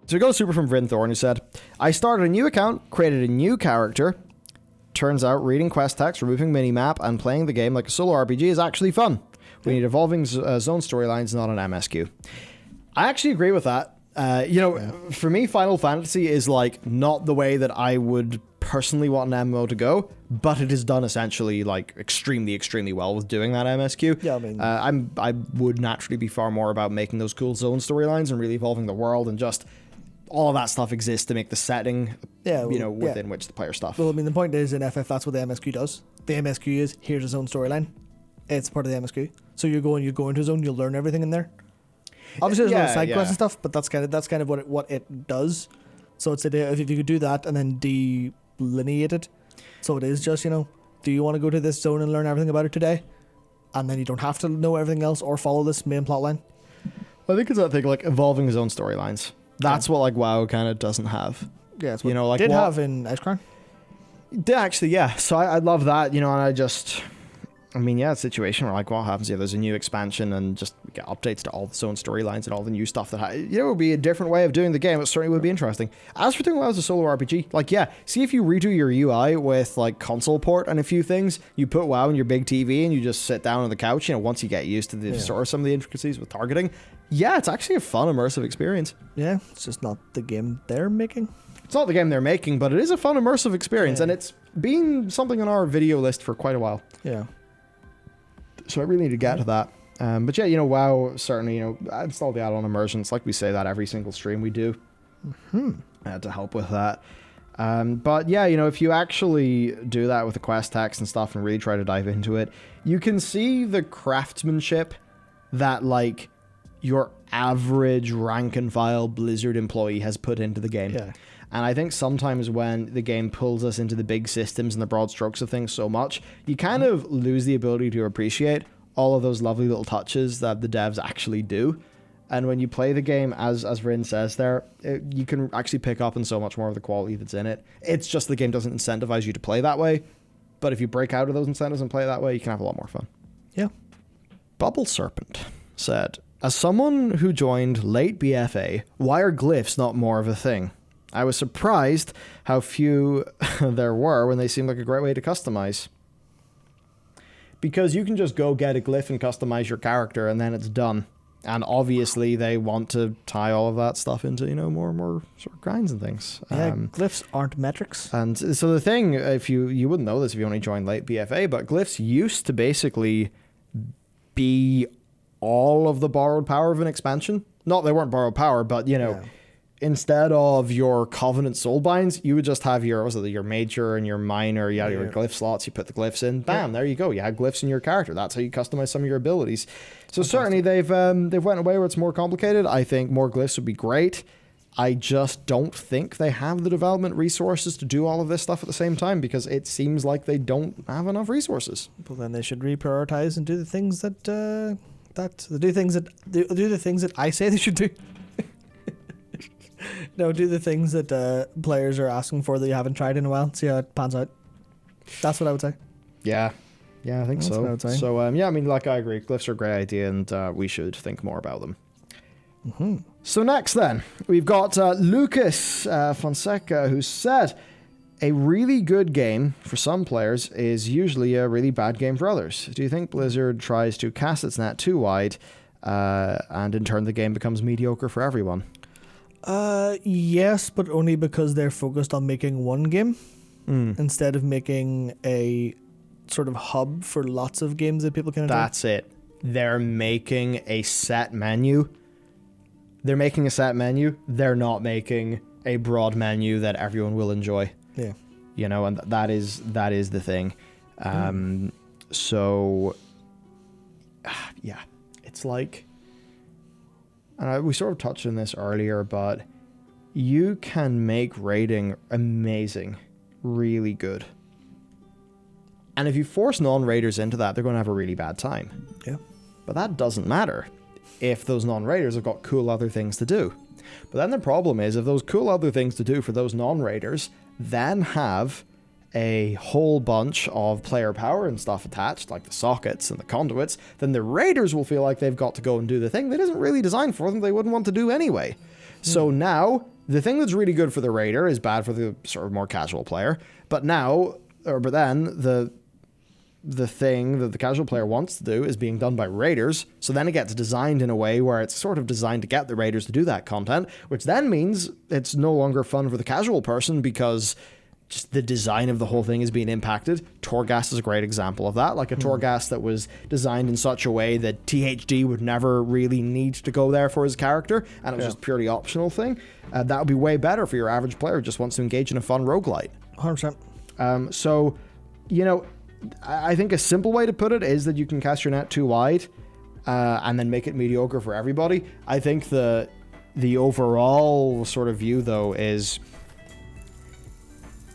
So we go super from Vryn Thorn, who said, I started a new account, created a new character. Turns out reading quest text, removing minimap, and playing the game like a solo RPG is actually fun. We need evolving zone storylines, not an MSQ. I actually agree with that. For me, Final Fantasy is like not the way that I would personally want an MMO to go, but it is done essentially like extremely well with doing that MSQ. Yeah, I mean, I would naturally be far more about making those cool zone storylines and really evolving the world, and just all of that stuff exists to make the setting, within which the player stuff. Well, I mean, the point is in FF, that's what the MSQ does. The MSQ is, here's a zone storyline. It's part of the MSQ. So you go into a zone, you'll learn everything in there. Obviously, there's no side quests and stuff, but that's kind of what it does. So it's if you could do that and then delineate it. So it is just, do you want to go to this zone and learn everything about it today? And then you don't have to know everything else or follow this main plot line. I think it's that thing like evolving zone storylines. That's what like WoW kind of doesn't have. Yeah, it's what it did have in Ice Crown. Actually, yeah. So I love that, and a situation where like what happens if there's a new expansion and just we get updates to all the zone storylines and all the new stuff that it would be a different way of doing the game. It certainly would be interesting. As for doing WoW as a solo RPG, see if you redo your UI with like console port and a few things, you put WoW on your big TV and you just sit down on the couch, once you get used to the sort of some of the intricacies with targeting, it's actually a fun immersive experience. Yeah, it's just not the game they're making. It's not the game they're making, but it is a fun immersive experience, and it's been something on our video list for quite a while. Yeah. So I really need to get to that. WoW certainly, install the add-on Immersion. It's like we say that every single stream we do to help with that. If you actually do that with the quest text and stuff and really try to dive into it, you can see the craftsmanship that like your average rank and file Blizzard employee has put into the game. Yeah. And I think sometimes when the game pulls us into the big systems and the broad strokes of things so much, you kind of lose the ability to appreciate all of those lovely little touches that the devs actually do. And when you play the game, as Rin says there, you can actually pick up on so much more of the quality that's in it. It's just the game doesn't incentivize you to play that way. But if you break out of those incentives and play that way, you can have a lot more fun. Yeah. Bubble Serpent said, as someone who joined late BFA, why are glyphs not more of a thing? I was surprised how few there were when they seemed like a great way to customize. Because you can just go get a glyph and customize your character and then it's done. And obviously they want to tie all of that stuff into, more and more sort of grinds and things. Yeah, glyphs aren't metrics. And so the thing, if you wouldn't know this if you only joined late BFA, but glyphs used to basically be all of the borrowed power of an expansion. Not they weren't borrowed power, but instead of your Covenant Soulbinds, you would just have your major and your minor, your glyph slots. You put the glyphs in, bam, there you go. You had glyphs in your character. That's how you customize some of your abilities. So certainly they've went away where it's more complicated. I think more glyphs would be great. I just don't think they have the development resources to do all of this stuff at the same time, because it seems like they don't have enough resources. Well, then they should reprioritize and do the things do the things that I say they should do. No, do the things that players are asking for that you haven't tried in a while. See how it pans out. That's what I would say. Yeah, I think so. What I would say. So, I agree. Glyphs are a great idea, and we should think more about them. Mm-hmm. So next, then, we've got Lucas Fonseca, who said, a really good game for some players is usually a really bad game for others. Do you think Blizzard tries to cast its net too wide, and in turn the game becomes mediocre for everyone? Yes, but only because they're focused on making one game instead of making a sort of hub for lots of games that people can enjoy. That's it. They're making a set menu. They're making a set menu. They're not making a broad menu that everyone will enjoy. Yeah. And that is the thing. So, yeah, it's like, and we sort of touched on this earlier, but you can make raiding amazing, really good. And if you force non-raiders into that, they're going to have a really bad time. Yeah. But that doesn't matter if those non-raiders have got cool other things to do. But then the problem is, if those cool other things to do for those non-raiders then have a whole bunch of player power and stuff attached, like the sockets and the conduits, then the raiders will feel like they've got to go and do the thing that isn't really designed for them, they wouldn't want to do anyway. So now, the thing that's really good for the raider is bad for the sort of more casual player. But then the thing that the casual player wants to do is being done by raiders. So then it gets designed in a way where it's sort of designed to get the raiders to do that content, which then means it's no longer fun for the casual person because just the design of the whole thing is being impacted. Torghast is a great example of that. Like a Torghast that was designed in such a way that THD would never really need to go there for his character, and it was just purely optional thing. That would be way better for your average player who just wants to engage in a fun roguelite. 100%. So, I think a simple way to put it is that you can cast your net too wide and then make it mediocre for everybody. I think the overall sort of view, though, is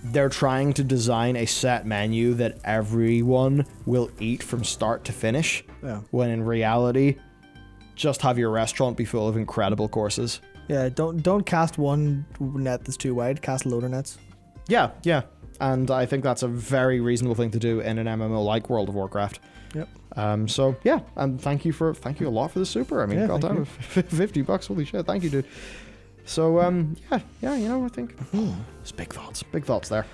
they're trying to design a set menu that everyone will eat from start to finish, when in reality, just have your restaurant be full of incredible courses. Yeah, don't cast one net that's too wide, cast a load of nets. Yeah. And I think that's a very reasonable thing to do in an MMO like World of Warcraft. Yep. So yeah, and thank you a lot for the super. I mean, goddamn, $50, holy shit, thank you, dude. So I think it's big thoughts there.